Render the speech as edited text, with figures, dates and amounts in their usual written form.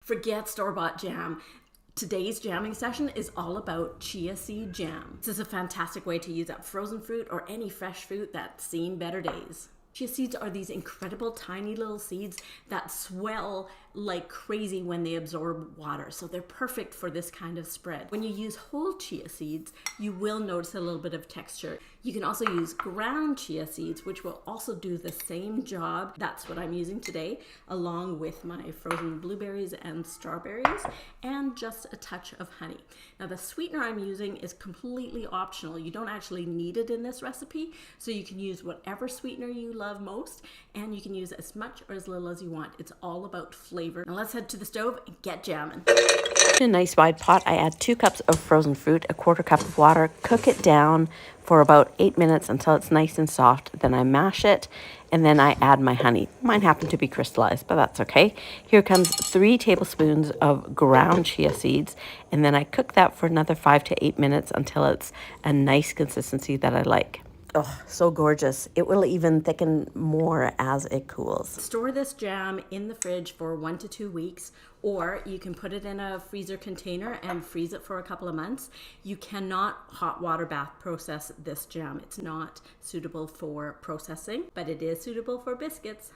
Forget store-bought jam. Today's jamming session is all about Chia Seed Jam. This is a fantastic way to use up frozen fruit or any fresh fruit that's seen better days. Chia seeds are these incredible tiny little seeds that swell like crazy when they absorb water. So they're perfect for this kind of spread. When you use whole chia seeds, you will notice a little bit of texture. You can also use ground chia seeds, which will also do the same job. That's what I'm using today, along with my frozen blueberries and strawberries, and just a touch of honey. Now the sweetener I'm using is completely optional. You don't actually need it in this recipe, so you can use whatever sweetener you love most, and you can use as much or as little as you want. It's all about flavor. Now let's head to the stove and get jamming. In a nice wide pot, I add 2 cups of frozen fruit, a 1/4 cup of water, cook it down for about 8 minutes until it's nice and soft. Then I mash it, and then I add my honey. Mine happened to be crystallized, but that's okay. Here comes 3 tablespoons of ground chia seeds, and then I cook that for another 5 to 8 minutes until it's a nice consistency that I like. Oh, so gorgeous. It will even thicken more as it cools. Store this jam in the fridge for 1 to 2 weeks, or you can put it in a freezer container and freeze it for a couple of months. You cannot hot water bath process this jam. It's not suitable for processing, but it is suitable for biscuits.